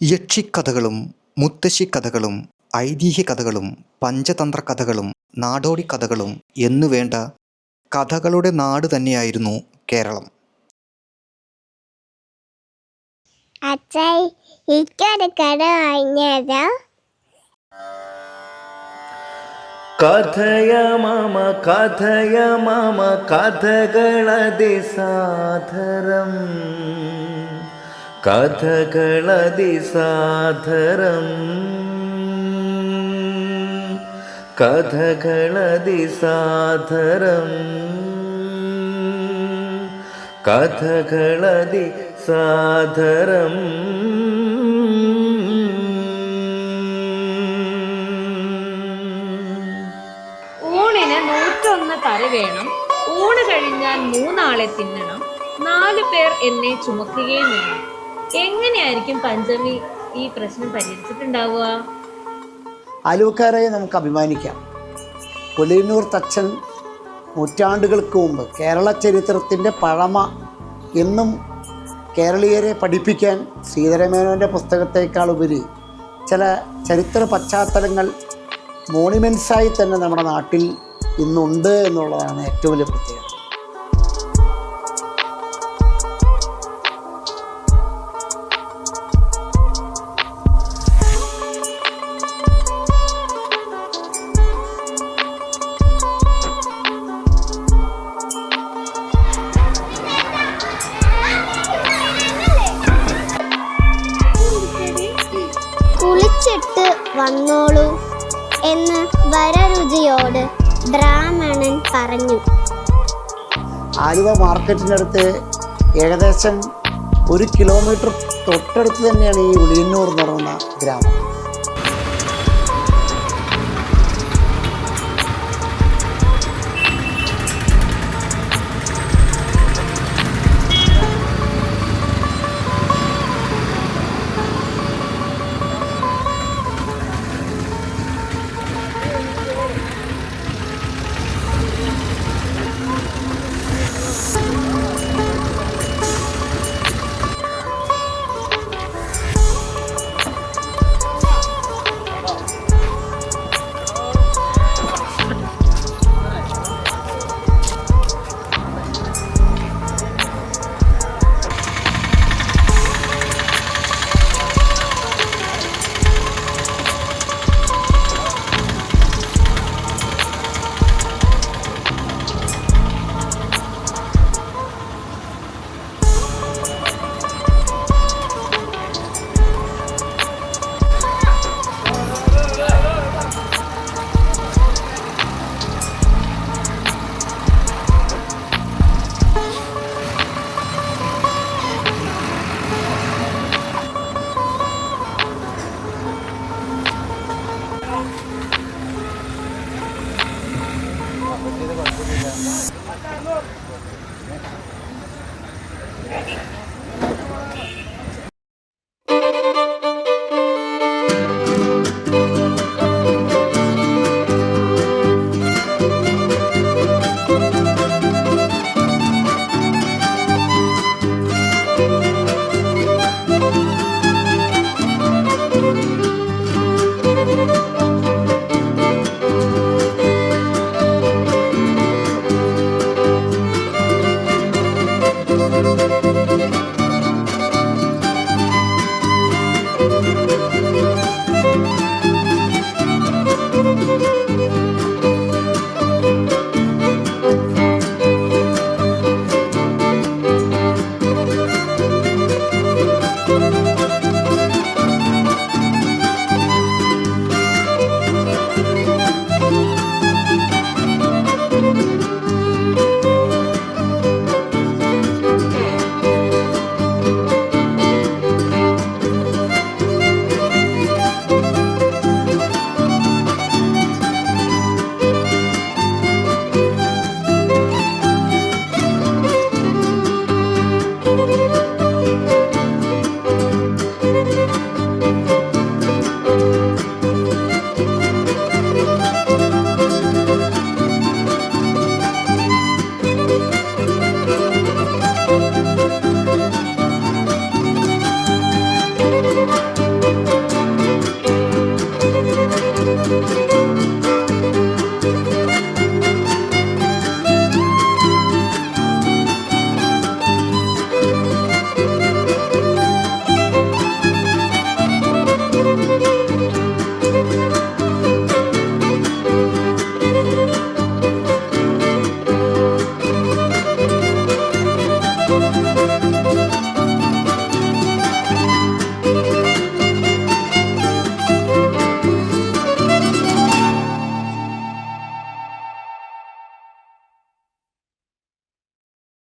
യക്ഷിക്കഥകളും മുത്തശ്ശിക്കഥകളും ഐതിഹ്യകഥകളും പഞ്ചതന്ത്ര കഥകളും നാടോടിക്കഥകളും എന്നുവേണ്ട കഥകളുടെ നാട് തന്നെയായിരുന്നു കേരളം. അച്ചായി എനിക്കൊരു കഥ പറഞ്ഞതോ? കഥയ മമ കഥകളതിസാധരം കഥകളതിസാധരം കഥകളതിസാധരം കഥകളതിസാധരം. ഊണിന് 101 കറി വേണം. ഊണ് കഴിഞ്ഞാൽ 3 ആളെ തിന്നണം. 4 പേർ എന്നെ ചുമക്കുകയും വേണം. എങ്ങനെയായിരിക്കും പഞ്ചമി ഈ പ്രശ്നം പരിഹരിച്ചിട്ടുണ്ടാവുക? ആലുവക്കാരെ നമുക്ക് അഭിമാനിക്കാം. പുലിയന്നൂർ തച്ചൻ നൂറ്റാണ്ടുകൾക്ക് മുമ്പ് കേരള ചരിത്രത്തിൻ്റെ പഴമ എന്നും കേരളീയരെ പഠിപ്പിക്കാൻ ശ്രീധരമേനോൻ്റെ പുസ്തകത്തേക്കാൾ ഉപരി ചില ചരിത്ര പശ്ചാത്തലങ്ങൾ മോണിമെൻസായി തന്നെ നമ്മുടെ നാട്ടിൽ ഇന്നുണ്ട് എന്നുള്ളതാണ് ഏറ്റവും വലിയ പ്രത്യേകത. കുളിച്ചിട്ട് വന്നോളൂ എന്ന് വരരുചിയോട് ബ്രാഹ്മണൻ പറഞ്ഞു. ആലുവ മാർക്കറ്റിനടുത്ത് ഏകദേശം 1 കിലോമീറ്റർ തൊട്ടടുത്ത് തന്നെയാണ് ഈ ഉളിയന്നൂർ എന്ന് പറയുന്ന ഗ്രാമം.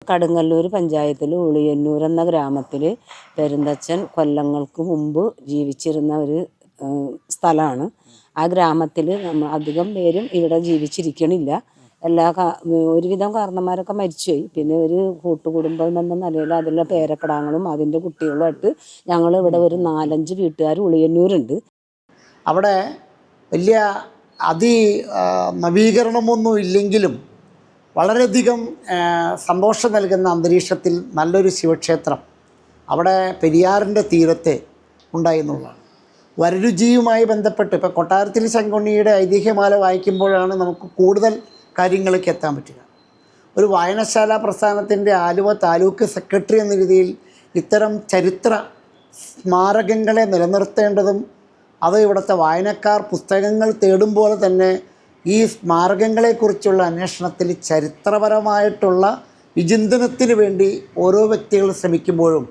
കടുങ്ങല്ലൂർ പഞ്ചായത്തിൽ ഉളിയന്നൂർ എന്ന ഗ്രാമത്തിൽ പെരുന്തച്ഛൻ കൊല്ലങ്ങൾക്ക് മുമ്പ് ജീവിച്ചിരുന്ന ഒരു സ്ഥലമാണ്. ആ ഗ്രാമത്തിൽ അധികം പേരും ഇവിടെ ജീവിച്ചിരിക്കണില്ല. ഒരുവിധം കാരണന്മാരൊക്കെ മരിച്ചുപോയി. പിന്നെ ഒരു കൂട്ടുകുടുംബം എന്ന നിലയിൽ അതിലെ പേരക്കിടാങ്ങളും അതിൻ്റെ കുട്ടികളുമായിട്ട് ഞങ്ങൾ ഇവിടെ ഒരു 4-5 വീട്ടുകാർ ഉളിയന്നൂരുണ്ട്. അവിടെ വലിയ നവീകരണമൊന്നും ഇല്ലെങ്കിലും വളരെയധികം സന്തോഷം നൽകുന്ന അന്തരീക്ഷത്തിൽ നല്ലൊരു ശിവക്ഷേത്രം അവിടെ പെരിയാറിൻ്റെ തീരത്ത് ഉണ്ടായിരുന്നുള്ളതാണ്. വരരുചിയുമായി ബന്ധപ്പെട്ട് ഇപ്പോൾ കൊട്ടാരത്തിൽ ശങ്കുണ്ണിയുടെ ഐതിഹ്യമാല വായിക്കുമ്പോഴാണ് നമുക്ക് കൂടുതൽ കാര്യങ്ങളിലേക്ക് എത്താൻ പറ്റുക. ഒരു വായനശാല പ്രസ്ഥാനത്തിൻ്റെ ആലുവ താലൂക്ക് സെക്രട്ടറി എന്ന രീതിയിൽ ഇത്തരം ചരിത്ര സ്മാരകങ്ങളെ നിലനിർത്തേണ്ടതും അത് ഇവിടുത്തെ വായനക്കാർ പുസ്തകങ്ങൾ തേടുമ്പോൾ തന്നെ ഈ സ്മാരകങ്ങളെക്കുറിച്ചുള്ള അന്വേഷണത്തിൽ ചരിത്രപരമായിട്ടുള്ള വിചിന്തനത്തിന് വേണ്ടി ഓരോ വ്യക്തികൾ ശ്രമിക്കുമ്പോഴും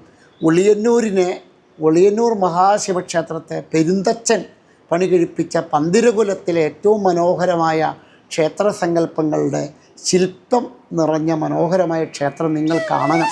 ഉളിയന്നൂർ മഹാശിവക്ഷേത്രത്തെ പെരുന്തച്ഛൻ പണി കഴിപ്പിച്ച പന്തിരകുലത്തിലെ ഏറ്റവും മനോഹരമായ ക്ഷേത്രസങ്കല്പങ്ങളുടെ ശില്പം നിറഞ്ഞ മനോഹരമായ ക്ഷേത്രം നിങ്ങൾ കാണണം.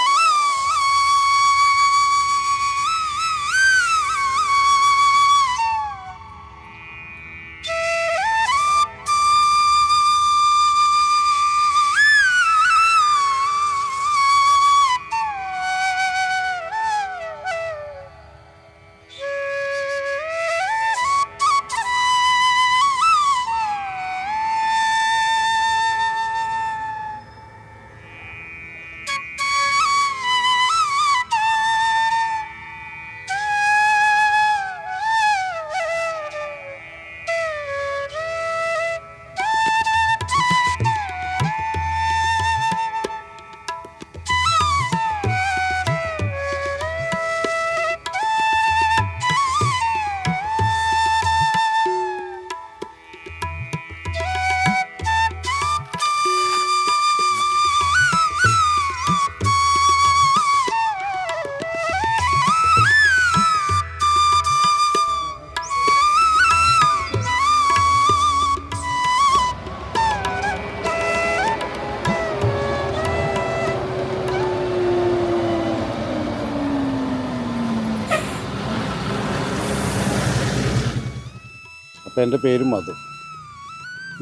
അപ്പോൾ എൻ്റെ പേര് മധു.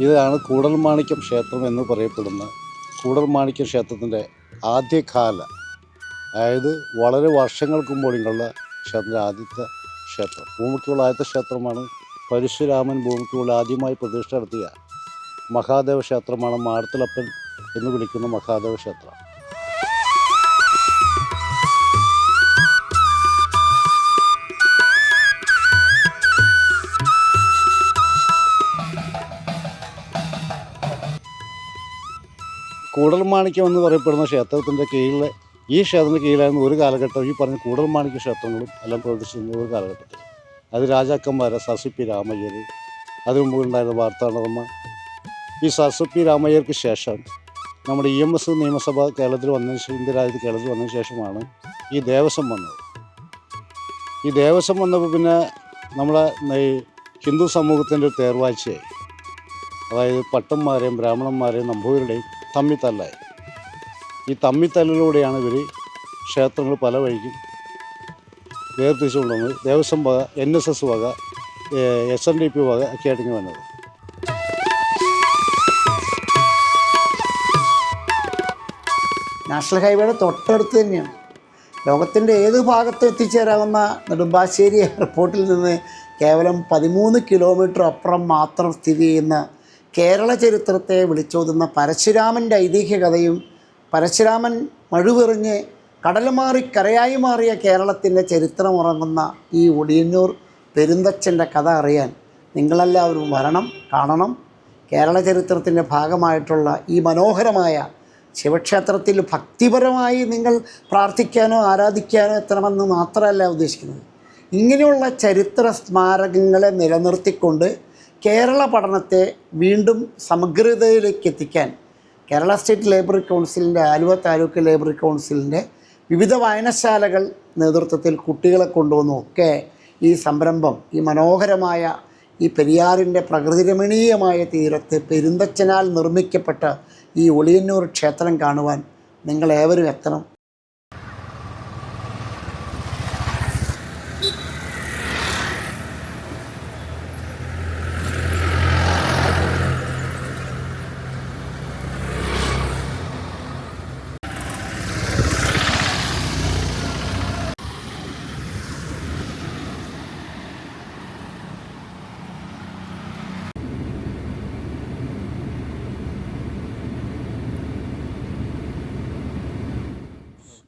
ഇതാണ് കൂടൽമാണിക്യം ക്ഷേത്രം എന്ന് പറയപ്പെടുന്ന കൂടൽമാണിക്യം ക്ഷേത്രത്തിൻ്റെ ആദ്യകാല, അതായത് വളരെ വർഷങ്ങൾക്ക് മുമ്പുള്ള ക്ഷേത്രത്തിൻ്റെ ആദ്യത്തെ ക്ഷേത്രം. ഭൂമിക്കുള്ള ആദ്യത്തെ ക്ഷേത്രമാണ്. പരശുരാമൻ ഭൂമിക്കുള്ള ആദ്യമായി പ്രതിഷ്ഠ നടത്തിയ മഹാദേവ ക്ഷേത്രമാണ് മാടത്തിലപ്പൻ എന്ന് വിളിക്കുന്ന മഹാദേവ ക്ഷേത്രം. കൂടൽമാണിക്യം എന്ന് പറയപ്പെടുന്ന ക്ഷേത്രത്തിൻ്റെ കീഴിൽ, ഈ ക്ഷേത്രത്തിൻ്റെ കീഴിലായിരുന്നു ഒരു കാലഘട്ടം ഈ പറഞ്ഞ കൂടൽമാണിക്യ ക്ഷേത്രങ്ങളും എല്ലാം പ്രവർത്തിച്ചിരുന്ന ഒരു കാലഘട്ടത്തിൽ. അത് രാജാക്കന്മാരെ സർ.സി.പി. രാമയ്യർ, അതിനു മുമ്പുണ്ടായിരുന്ന വാർത്താണർമ്മ. ഈ സർ.സി.പി. രാമയ്യർക്ക് ശേഷം നമ്മുടെ EMS നിയമസഭ കേരളത്തിൽ വന്നതിന് ശേഷം, ഇന്ത്യ രാജ്യത്ത് കേരളത്തിൽ വന്നതിന് ശേഷമാണ് ഈ ദേവസ്വം വന്നത്. ഈ ദേവസ്വം വന്നപ്പോൾ പിന്നെ നമ്മളെ ഹിന്ദു സമൂഹത്തിൻ്റെ ഒരു തേർവാഴ്ചയായി. അതായത് പട്ടന്മാരെയും ബ്രാഹ്മണന്മാരെയും നമ്പൂതിരുടെയും തമ്മിത്തല്ലായി. ഈ തമ്മിത്തല്ലിലൂടെയാണ് ഇവർ ക്ഷേത്രങ്ങൾ പല വഴിക്കും വേർതിരിച്ചുകൊണ്ടുവന്നത്. ദേവസ്വം വക, NSS വക, SNDP വക ഒക്കെ ആയിട്ട് വന്നത്. നാഷണൽ ഹൈവേയുടെ തൊട്ടടുത്ത് തന്നെയാണ്. ലോകത്തിൻ്റെ ഏത് ഭാഗത്ത് എത്തിച്ചേരാവുന്ന നെടുമ്പാശ്ശേരി എയർപോർട്ടിൽ നിന്ന് കേവലം 13 കിലോമീറ്റർ അപ്പുറം മാത്രം സ്ഥിതി ചെയ്യുന്ന കേരള ചരിത്രത്തെ വിളിച്ചോതുന്ന പരശുരാമൻ്റെ ഐതിഹ്യ കഥയും പരശുരാമൻ മഴുവെറിഞ്ഞ് കടൽ മാറി കരയായി മാറിയ കേരളത്തിൻ്റെ ചരിത്രം ഉറങ്ങുന്ന ഈ ഉളിയന്നൂർ പെരുന്തച്ഛൻ്റെ കഥ അറിയാൻ നിങ്ങളെല്ലാവരും വരണം, കാണണം. കേരള ചരിത്രത്തിൻ്റെ ഭാഗമായിട്ടുള്ള ഈ മനോഹരമായ ശിവക്ഷേത്രത്തിൽ ഭക്തിപരമായി നിങ്ങൾ പ്രാർത്ഥിക്കാനോ ആരാധിക്കാനോ എത്തണമെന്ന് മാത്രമല്ല ഉദ്ദേശിക്കുന്നത്. ഇങ്ങനെയുള്ള ചരിത്ര സ്മാരകങ്ങളെ നിലനിർത്തിക്കൊണ്ട് കേരള പഠനത്തെ വീണ്ടും സമഗ്രതയിലേക്ക് എത്തിക്കാൻ കേരള സ്റ്റേറ്റ് ലൈബ്രറി കൗൺസിലിൻ്റെ, ആലുവ താലൂക്ക് ലൈബ്രറി കൗൺസിലിൻ്റെ വിവിധ വായനശാലകൾ നേതൃത്വത്തിൽ കുട്ടികളെ കൊണ്ടുവന്നും ഒക്കെ ഈ സംരംഭം, ഈ മനോഹരമായ ഈ പെരിയാറിൻ്റെ പ്രകൃതിരമണീയമായ തീരത്ത് പെരുന്തച്ഛനാൽ നിർമ്മിക്കപ്പെട്ട ഈ ഉളിയന്നൂർ ക്ഷേത്രം കാണുവാൻ നിങ്ങളേവരും എത്തണം.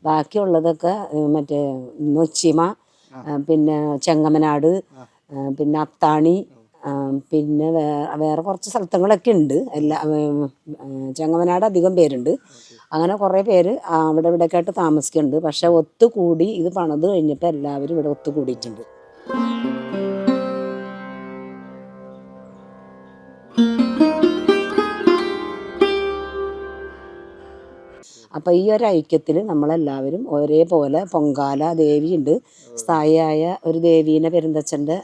ബാക്കിയുള്ളതൊക്കെ മറ്റേ നൊച്ചിമ, പിന്നെ ചെങ്ങമനാട്, പിന്നെ അത്താണി, പിന്നെ വേറെ കുറച്ച് സ്ഥലങ്ങളൊക്കെ ഉണ്ട്. ചെങ്ങമനാട് അധികം പേരുണ്ട്. അങ്ങനെ കുറേ പേര് അവിടെ ഇവിടെയൊക്കെ ആയിട്ട് താമസിക്കുന്നുണ്ട്. പക്ഷെ ഒത്തുകൂടി ഇത് പണിത് കഴിഞ്ഞിട്ട് എല്ലാവരും ഇവിടെ ഒത്തുകൂടിയിട്ടുണ്ട്. അപ്പോൾ ഈ ഒരു ഐക്യത്തിൽ നമ്മളെല്ലാവരും ഒരേപോലെ പൊങ്കാല ദേവിയുണ്ട്, സ്ഥായിയായ ഒരു ദേവീനെ പെരുന്തച്ഛൻ്റെ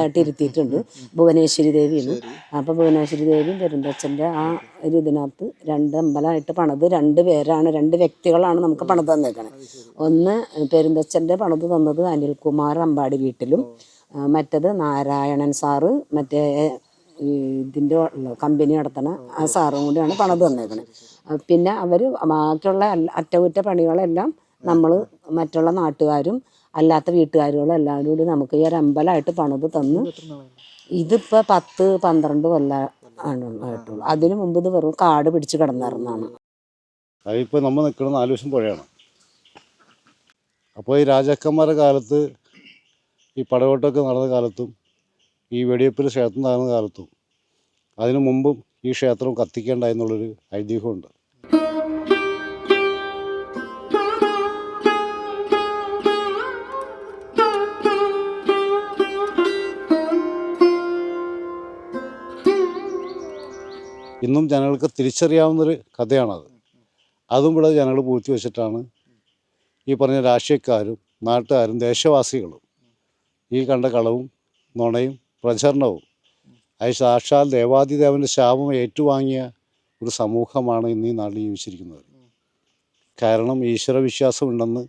ആയിട്ട് ഇരുത്തിയിട്ടുണ്ട്, ഭുവനേശ്വരി ദേവിയാണ്. അപ്പോൾ ഭുവനേശ്വരി ദേവിയും പെരുന്തച്ഛൻ്റെ ആ ഒരു ഇതിനകത്ത് 2 അമ്പലമായിട്ട് പണിത് 2 പേരാണ്, 2 വ്യക്തികളാണ് നമുക്ക് പണിത് തന്നേക്കണേ. ഒന്ന് പെരുന്തച്ഛൻ്റെ പണിത് തന്നത് അനിൽകുമാർ അമ്പാടി വീട്ടിലും, മറ്റത് നാരായണൻ സാറ് മറ്റേ ഇതിൻ്റെ കമ്പനി നടത്തണ ആ സാറും കൂടിയാണ് പണിത് തന്നേക്കണേ. പിന്നെ അവർ ബാക്കിയുള്ള അറ്റകുറ്റപ്പണികളെല്ലാം നമ്മൾ മറ്റുള്ള നാട്ടുകാരും അല്ലാത്ത വീട്ടുകാരുകളും എല്ലാവരും കൂടി നമുക്ക് ഈ ഒരു അമ്പലമായിട്ട് പണിത് തന്നു. ഇതിപ്പോൾ 10-12 കൊല്ലം ആയിട്ടുള്ളൂ. അതിനു മുമ്പ് ഇത് വെറും കാട് പിടിച്ച് കിടന്നിരുന്നതാണ്. അതിപ്പോൾ നമ്മൾ നിൽക്കുന്നത് 4 വശം പുഴയാണ്. അപ്പോൾ ഈ രാജാക്കന്മാരുടെ കാലത്ത് ഈ പടയോട്ടമൊക്കെ നടന്ന കാലത്തും ഈ വെടിവെപ്പിൽ ക്ഷേത്രം നടന്ന കാലത്തും അതിനു മുമ്പും ഈ ക്ഷേത്രം കത്തിക്കേണ്ടായെന്നുള്ളൊരു ഐതിഹ്യമുണ്ട്. ഇന്നും ജനങ്ങൾക്ക് തിരിച്ചറിയാവുന്നൊരു കഥയാണത്. അതും ഇവിടെ ജനങ്ങൾ പൂഴ്ത്തി വെച്ചിട്ടാണ് ഈ പറഞ്ഞ രാഷ്ട്രീയക്കാരും നാട്ടുകാരും ദേശവാസികളും ഈ കണ്ട കളവും നുണയും പ്രചരണവും അത് സാക്ഷാൽ ദേവാദിദേവൻ്റെ ശാപം ഏറ്റുവാങ്ങിയ ഒരു സമൂഹമാണ് ഇന്ന് ഈ നാട്ടിൽ ജീവിച്ചിരിക്കുന്നത്. കാരണം ഈശ്വരവിശ്വാസം ഉണ്ടെന്ന്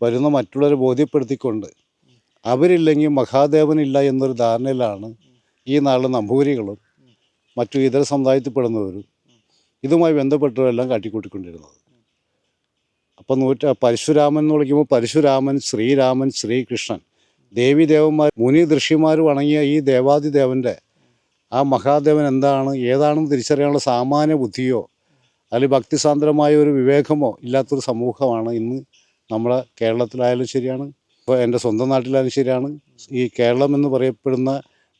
വരുന്ന മറ്റുള്ളവരെ ബോധ്യപ്പെടുത്തിക്കൊണ്ട് അവരില്ലെങ്കിൽ മഹാദേവനില്ല എന്നൊരു ധാരണയിലാണ് ഈ നാട്ടിലെ നമ്പൂതിരികളും മറ്റു ഇതര സമുദായത്തിൽപ്പെടുന്നവരും ഇതുമായി ബന്ധപ്പെട്ടവരെല്ലാം കാട്ടിക്കൂട്ടിക്കൊണ്ടിരുന്നത്. അപ്പം പരശുരാമൻ എന്ന് വിളിക്കുമ്പോൾ പരശുരാമൻ, ശ്രീരാമൻ, ശ്രീകൃഷ്ണൻ, ദേവീദേവന്മാർ, മുനി ഋഷിമാർ വണങ്ങിയ ഈ ദേവാദിദേവൻ്റെ ആ മഹാദേവൻ എന്താണ് ഏതാണെന്ന് തിരിച്ചറിയാനുള്ള സാമാന്യ ബുദ്ധിയോ അല്ലെങ്കിൽ ഭക്തിസാന്ദ്രമായ ഒരു വിവേകമോ ഇല്ലാത്തൊരു സമൂഹമാണ് ഇന്ന് നമ്മുടെ കേരളത്തിലായാലും ശരിയാണ്, ഇപ്പോൾ എൻ്റെ സ്വന്തം നാട്ടിലായാലും ശരിയാണ്. ഈ കേരളം എന്ന് പറയപ്പെടുന്ന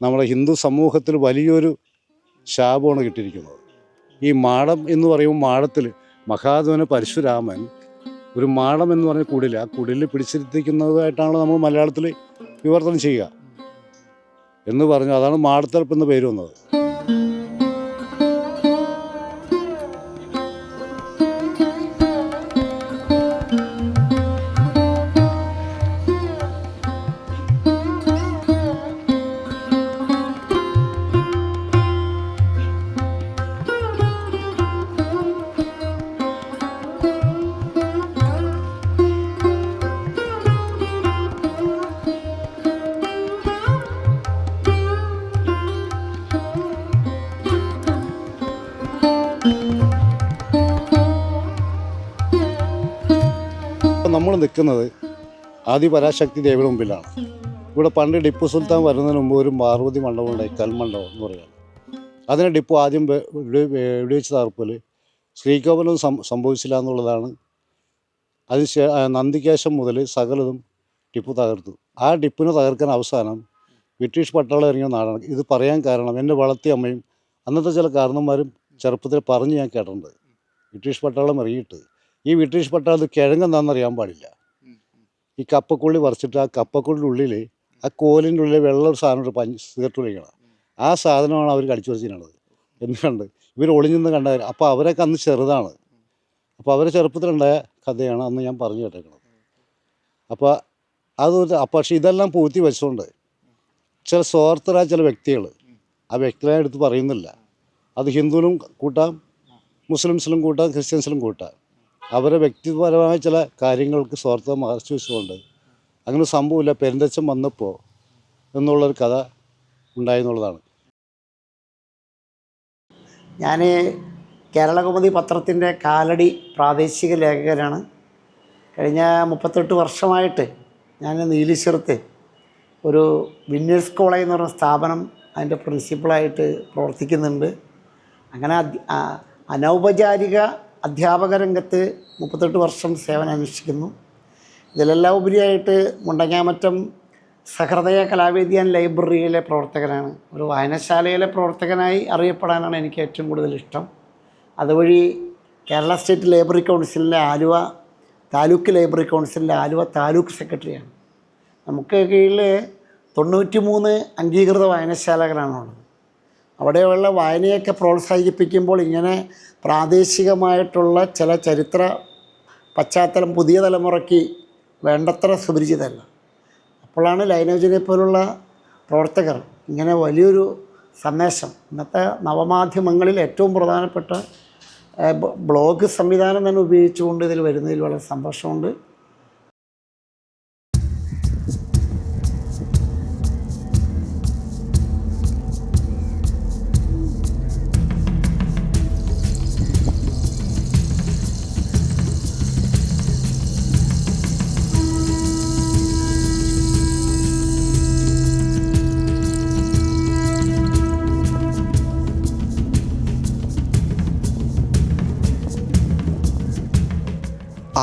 നമ്മുടെ ഹിന്ദു സമൂഹത്തിൽ വലിയൊരു ശാപമാണ് കിട്ടിയിരിക്കുന്നത്. ഈ മാടം എന്ന് പറയുമ്പോൾ മാടത്തിൽ മഹാദേവന് പരശുരാമൻ ഒരു മാടം എന്ന് പറഞ്ഞ കുടിൽ, ആ കുടിൽ പിടിച്ചിരുത്തിക്കുന്നതായിട്ടാണ് നമ്മൾ മലയാളത്തിൽ വിവർത്തനം ചെയ്യുക എന്ന് പറഞ്ഞു. അതാണ് മാടത്തറപ്പ് എന്ന പേര് വന്നത്. നമ്മൾ നിൽക്കുന്നത് ആദിപരാശക്തി ദേവിയുടെ മുമ്പിലാണ്. ഇവിടെ പണ്ട് ടിപ്പു സുൽത്താൻ വരുന്നതിന് മുമ്പ് ഒരു പാർവതി മണ്ഡപം ഉണ്ടായി, കൽമണ്ഡപം എന്ന് പറയുന്നത്. അതിനെ ടിപ്പു ആദ്യം വെടിവെച്ച് തകർപ്പിൽ ശ്രീകോവിലും സംഭവിച്ചില്ല എന്നുള്ളതാണ്. അതിന് നന്ദികേശം മുതൽ സകലതും ടിപ്പു തകർത്തു. ആ ടിപ്പിനെ തകർക്കാൻ അവസാനം ബ്രിട്ടീഷ് പട്ടാളം ഇറങ്ങിയ നാടാണ്. ഇത് പറയാൻ കാരണം എൻ്റെ വളർത്തിയ അമ്മയും അന്നത്തെ ചില കാരണന്മാരും ചെറുപ്പത്തിൽ പറഞ്ഞ് ഞാൻ കേട്ടിട്ടുണ്ട്. ബ്രിട്ടീഷ് പട്ടാളം ഇറങ്ങിയിട്ട് ഈ ബ്രിട്ടീഷ് പട്ടാളത്തിൽ കിഴങ്ങെന്താണെന്നറിയാൻ പാടില്ല. ഈ കപ്പക്കുള്ളി പറിച്ചിട്ട് ആ കപ്പക്കുള്ളിൻ്റെ ഉള്ളിൽ ആ കോലിൻ്റെ ഉള്ളിൽ വെള്ള ഒരു സാധനം സിഗരറ്റ് ഒളിക്കണം. ആ സാധനമാണ് അവർ കടിച്ചു വച്ചിട്ടുള്ളത് എന്ന് കണ്ട് ഇവർ ഒളിഞ്ഞെന്ന് കണ്ടവർ. അപ്പോൾ അവരൊക്കെ അന്ന് ചെറുതാണ്. അപ്പോൾ അവരെ ചെറുപ്പത്തിലുണ്ടായ കഥയാണ് അന്ന് ഞാൻ പറഞ്ഞു കേട്ടേക്കുന്നത്. അപ്പോൾ പക്ഷേ ഇതെല്ലാം പൂഴ്ത്തി വെച്ചുകൊണ്ട് ചില സ്വാർത്ഥരായ ചില വ്യക്തികൾ ആ വ്യക്തികളെ എടുത്ത് പറയുന്നില്ല. അത് ഹിന്ദുവിലും കൂട്ടാം, മുസ്ലിംസിലും കൂട്ടാം, ക്രിസ്ത്യൻസിലും കൂട്ടാം. അവരുടെ വ്യക്തിപരമായ ചില കാര്യങ്ങൾക്ക് സ്വാർത്ഥത മറച്ചു വെച്ചുകൊണ്ട് അങ്ങനെ സംഭവമില്ല, പെരുന്തച്ഛൻ വന്നപ്പോൾ എന്നുള്ളൊരു കഥ ഉണ്ടായെന്നുള്ളതാണ്. ഞാൻ കേരളകൗമുദി പത്രത്തിൻ്റെ കാലടി പ്രാദേശിക ലേഖകനാണ്. കഴിഞ്ഞ 38 വർഷമായിട്ട് ഞാൻ നീലീശ്വരത്ത് ഒരു വിന്നേഴ്സ് കോളേജ് എന്ന് പറഞ്ഞ സ്ഥാപനം അതിൻ്റെ പ്രിൻസിപ്പളായിട്ട് പ്രവർത്തിക്കുന്നുണ്ട്. അങ്ങനെ അനൗപചാരിക അധ്യാപക രംഗത്ത് 38 വർഷം സേവനം അനുഷ്ഠിക്കുന്നു. ഇതിലെല്ലാം ഉപരിയായിട്ട് മുണ്ടങ്ങാമറ്റം സഹൃദയ കലാവേദി ആൻഡ് ലൈബ്രറിയിലെ പ്രവർത്തകനാണ്. ഒരു വായനശാലയിലെ പ്രവർത്തകനായി അറിയപ്പെടാനാണ് എനിക്ക് ഏറ്റവും കൂടുതൽ ഇഷ്ടം. അതുവഴി കേരള സ്റ്റേറ്റ് ലൈബ്രറി കൗൺസിലിൻ്റെ ആലുവ താലൂക്ക് ലൈബ്രറി കൗൺസിലിൻ്റെ ആലുവ താലൂക്ക് സെക്രട്ടറിയാണ്. നമുക്ക് കീഴിൽ 93 അംഗീകൃത വായനശാലകളാണുള്ളത്. അവിടെയുള്ള വായനയൊക്കെ പ്രോത്സാഹിപ്പിക്കുമ്പോൾ ഇങ്ങനെ പ്രാദേശികമായിട്ടുള്ള ചില ചരിത്ര പശ്ചാത്തലം പുതിയ തലമുറയ്ക്ക് വേണ്ടത്ര സുപരിചിതമല്ല. അപ്പോഴാണ് ലൈനോജിനെ പോലുള്ള പ്രവർത്തകർ ഇങ്ങനെ വലിയൊരു സന്ദേശം, ഇന്നത്തെ നവമാധ്യമങ്ങളിൽ ഏറ്റവും പ്രധാനപ്പെട്ട ബ്ലോഗ് സംവിധാനം തന്നെ ഉപയോഗിച്ചുകൊണ്ട് ഇതിൽ വരുന്നതിൽ വളരെ സന്തോഷമുണ്ട്.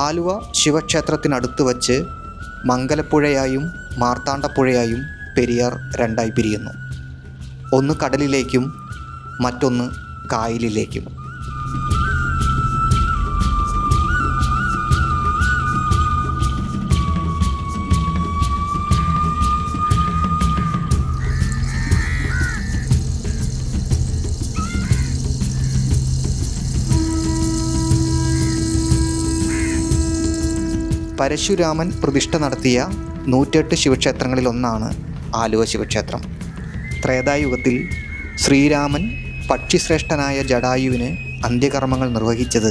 ആലുവ ശിവക്ഷേത്രത്തിനടുത്ത് വച്ച് മംഗലപ്പുഴയായും മാർത്താണ്ഡപ്പുഴയായും പെരിയാർ രണ്ടായി പിരിയുന്നു. ഒന്ന് കടലിലേക്കും മറ്റൊന്ന് കായലിലേക്കും. പരശുരാമൻ പ്രതിഷ്ഠ നടത്തിയ 108 ശിവക്ഷേത്രങ്ങളിലൊന്നാണ് ആലുവ ശിവക്ഷേത്രം. ത്രേതായുഗത്തിൽ ശ്രീരാമൻ പക്ഷിശ്രേഷ്ഠനായ ജടായുവിന് അന്ത്യകർമ്മങ്ങൾ നിർവഹിച്ചത്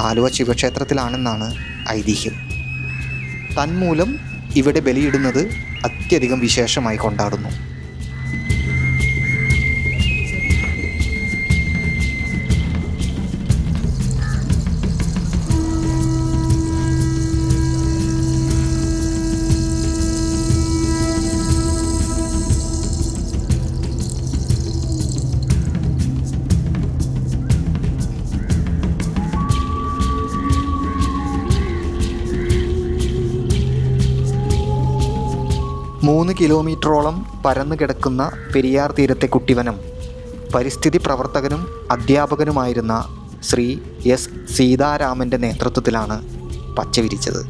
ആലുവ ശിവക്ഷേത്രത്തിലാണെന്നാണ് ഐതിഹ്യം. തന്മൂലം ഇവിടെ ബലിയിടുന്നത് അത്യധികം വിശേഷമായി കൊണ്ടാടുന്നു. മൂന്ന് കിലോമീറ്ററോളം പരന്നു കിടക്കുന്ന പെരിയാർ തീരത്തെ കുട്ടിവനം പരിസ്ഥിതി പ്രവർത്തകനും അധ്യാപകനുമായിരുന്ന ശ്രീ എസ് സീതാരാമൻ്റെ നേതൃത്വത്തിലാണ് പച്ചവിരിച്ചത്.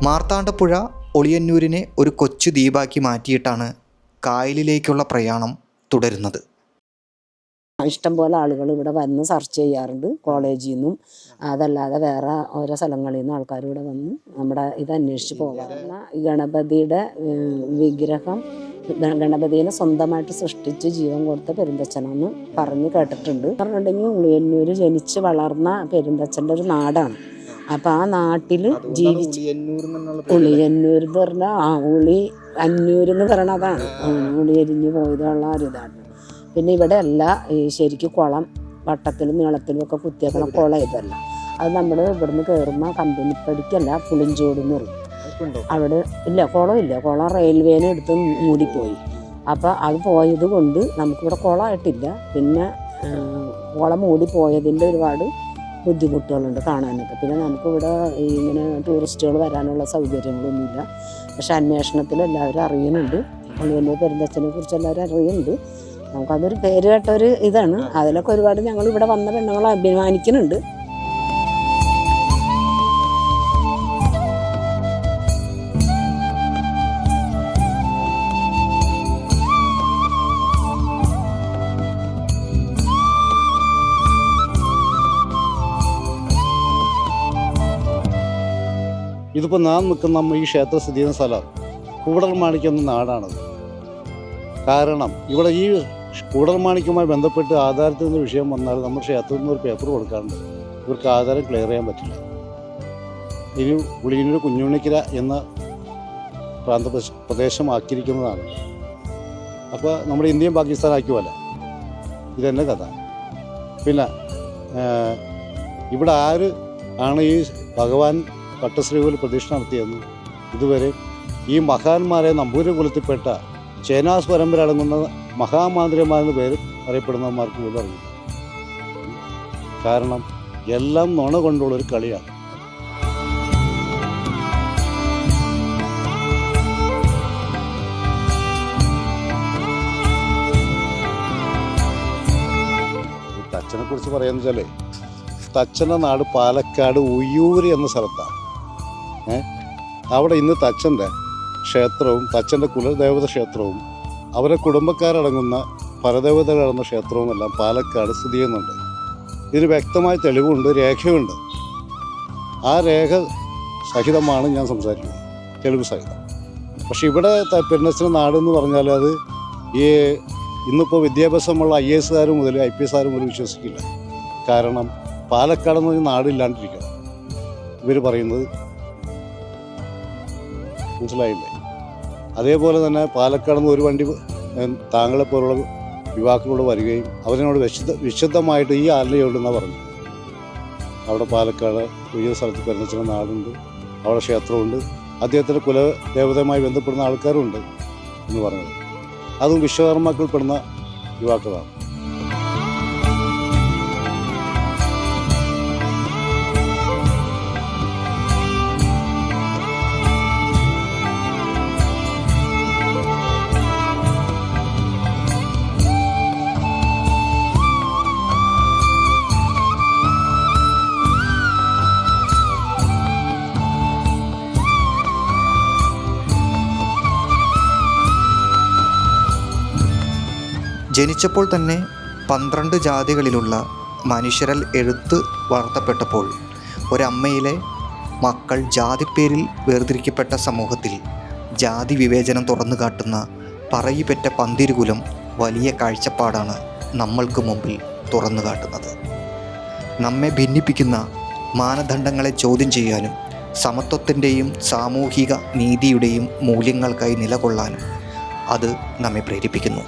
മാർത്താണ്ഡപ്പുഴ ഒളിയന്നൂരിനെ ഒരു കൊച്ചു ദ്വീപാക്കി മാറ്റിയിട്ടാണ് കായലിലേക്കുള്ള പ്രയാണം തുടരുന്നത്. ഇഷ്ടംപോലെ ആളുകൾ ഇവിടെ വന്ന് സെർച്ച് ചെയ്യാറുണ്ട്, കോളേജിൽ നിന്നും അതല്ലാതെ വേറെ ഓരോ സ്ഥലങ്ങളിൽ നിന്നും ആൾക്കാർ ഇവിടെ വന്ന് നമ്മുടെ ഇത് അന്വേഷിച്ച് പോകാറുണ്ട്. ഗണപതിയുടെ വിഗ്രഹം ഗണപതിയെ സ്വന്തമായിട്ട് സൃഷ്ടിച്ച് ജീവൻ കൊടുത്ത പെരുന്തച്ഛനെന്ന് പറഞ്ഞ് കേട്ടിട്ടുണ്ട്. പറഞ്ഞിട്ടുണ്ടെങ്കിൽ ഉളിയന്നൂർ ജനിച്ച് വളർന്ന പെരുന്തച്ഛൻ്റെ ഒരു നാടാണ്. അപ്പം ആ നാട്ടിൽ ജീവിച്ച് ഉളിയന്നൂർ എന്ന് പറഞ്ഞാൽ ഉളി അന്നൂരെന്ന് പറയണതാണ്, ഉളി എരിഞ്ഞ് പോയതുള്ള ഒരു ഇതാണ്. പിന്നെ ഇവിടെ അല്ല ഈ ശരിക്കും കുളം വട്ടത്തിലും നീളത്തിലും ഒക്കെ കുത്തിയേക്കണ കുളം ഇതല്ല. അത് നമ്മൾ ഇവിടുന്ന് കയറുമ്പോൾ കമ്പനിപ്പടിക്കല്ല, പുളിഞ്ചോട് എന്ന് പറയും. അവിടെ ഇല്ല, കുളമില്ല, കുളം റെയിൽവേനെ എടുത്ത് മൂടിപ്പോയി. അപ്പോൾ അത് പോയത് കൊണ്ട് നമുക്കിവിടെ കുളമായിട്ടില്ല. പിന്നെ കുളം മൂടിപ്പോയതിൻ്റെ ഒരുപാട് ബുദ്ധിമുട്ടുകളുണ്ട് കാണാനൊക്കെ. പിന്നെ നമുക്കിവിടെ ഇങ്ങനെ ടൂറിസ്റ്റുകൾ വരാനുള്ള സൗകര്യങ്ങളൊന്നുമില്ല. പക്ഷെ അന്വേഷണത്തിൽ എല്ലാവരും അറിയുന്നുണ്ട്, ഉളിയന്നൂർ പെരുന്തച്ഛനെ കുറിച്ച് എല്ലാവരും അറിയുന്നുണ്ട്. നമുക്കതൊരു പേര് കേട്ടൊരു ഇതാണ്. അതിലൊക്കെ ഒരുപാട് ഞങ്ങൾ ഇവിടെ വന്ന പെണ്ണുങ്ങൾ അഭിമാനിക്കുന്നുണ്ട്. ഇതിപ്പോൾ നാം നിൽക്കുന്ന ഈ ക്ഷേത്രം സ്ഥിതി ചെയ്യുന്ന സ്ഥലം കൂടൽമാണിക്യം എന്ന നാടാണത്. കാരണം ഇവിടെ ഈ കൂടൽമാണിക്യവുമായി ബന്ധപ്പെട്ട് ആധാരത്തിൽ നിന്ന് വിഷയം വന്നാൽ നമ്മൾ ക്ഷേത്രത്തിൽ നിന്ന് ഒരു പേപ്പർ കൊടുക്കാറുണ്ട്. ഇവർക്ക് ആധാരം ക്ലിയർ ചെയ്യാൻ പറ്റില്ല. ഇനി ഉളിയന്നൂർ കുഞ്ഞുണ്ണിക്കര എന്ന പ്രദേശമാക്കിയിരിക്കുന്നതാണ്. അപ്പോൾ നമ്മുടെ ഇന്ത്യയും പാകിസ്ഥാൻ ആക്കിയല്ല ഇതെന്നെ കഥ. പിന്നെ ഇവിടെ ആര് ആണ് ഈ ഭഗവാൻ പട്ടശ്രീകോവിൽ പ്രതിഷ്ഠ നടത്തിയെന്ന് ഇതുവരെ ഈ മഹാന്മാരെ നമ്പൂതിരി കുലത്തിൽപ്പെട്ട ചേനാസ് പരമ്പര അടങ്ങുന്ന മഹാമാന്ത്രികന്മാരെന്ന പേര് അറിയപ്പെടുന്നവന്മാർക്ക് പോലും അറിയില്ല. കാരണം എല്ലാം നുണ കൊണ്ടുള്ളൊരു കളിയാണ്. തച്ചനെ കുറിച്ച് പറയാന്ന് വെച്ചാലേ, തച്ചൻ്റെ നാട് പാലക്കാട് ഉയ്യൂര് എന്ന സ്ഥലത്താണ്. അവിടെ ഇന്ന് തച്ചൻ്റെ ക്ഷേത്രവും തച്ചൻ്റെ കുലദേവത ക്ഷേത്രവും അവരെ കുടുംബക്കാരടങ്ങുന്ന പരദേവതകളടങ്ങുന്ന ക്ഷേത്രവും എല്ലാം പാലക്കാട് സ്ഥിതി ചെയ്യുന്നുണ്ട്. ഇതിന് വ്യക്തമായ തെളിവുണ്ട്, രേഖയുണ്ട്. ആ രേഖ സഹിതമാണ് ഞാൻ സംസാരിക്കുന്നത്, തെളിവ് സഹിതം. പക്ഷെ ഇവിടെ പെരുന്തച്ഛൻ്റെ നാടെന്ന് പറഞ്ഞാൽ അത് ഈ ഇന്നിപ്പോൾ വിദ്യാഭ്യാസമുള്ള IAS മുതൽ IPS മുതൽ വിശ്വസിക്കില്ല. കാരണം പാലക്കാടെന്ന് പറഞ്ഞ നാടില്ലാണ്ടിരിക്കണം ഇവർ പറയുന്നത്, മനസ്സിലായില്ലേ? അതേപോലെ തന്നെ പാലക്കാട് നിന്ന് ഒരു വണ്ടി താങ്കളെപ്പോലുള്ള യുവാക്കളോട് വരികയും അവരോട് വിശുദ്ധമായിട്ട് ഈ ആലയോടെന്നാണ് പറഞ്ഞു. അവിടെ പാലക്കാട് ഈ സ്ഥലത്ത് പെരുന്തച്ഛൻ്റെ നാടുണ്ട്, അവിടെ ക്ഷേത്രമുണ്ട്, അദ്ദേഹത്തിൻ്റെ കുലദേവതയുമായി ബന്ധപ്പെടുന്ന ആൾക്കാരുണ്ട് എന്ന് പറഞ്ഞത്. അതും വിശ്വകർമാക്കൾപ്പെടുന്ന യുവാക്കളാണ്. ജനിച്ചപ്പോൾ തന്നെ 12 ജാതികളിലുള്ള മനുഷ്യരാൽ എഴുത്ത് വളർത്തപ്പെട്ടപ്പോൾ ഒരമ്മയിലെ മക്കൾ ജാതിപ്പേരിൽ വേർതിരിക്കപ്പെട്ട സമൂഹത്തിൽ ജാതി വിവേചനം തുറന്നു കാട്ടുന്ന പറയിപ്പെറ്റ പന്തിരുകുലം വലിയ കാഴ്ചപ്പാടാണ് നമ്മൾക്ക് മുമ്പിൽ തുറന്നു കാട്ടുന്നത്. നമ്മെ ഭിന്നിപ്പിക്കുന്ന മാനദണ്ഡങ്ങളെ ചോദ്യം ചെയ്യാനും സമത്വത്തിൻ്റെയും സാമൂഹിക നീതിയുടെയും മൂല്യങ്ങൾക്കായി നിലകൊള്ളാനും അത് നമ്മെ പ്രേരിപ്പിക്കുന്നു.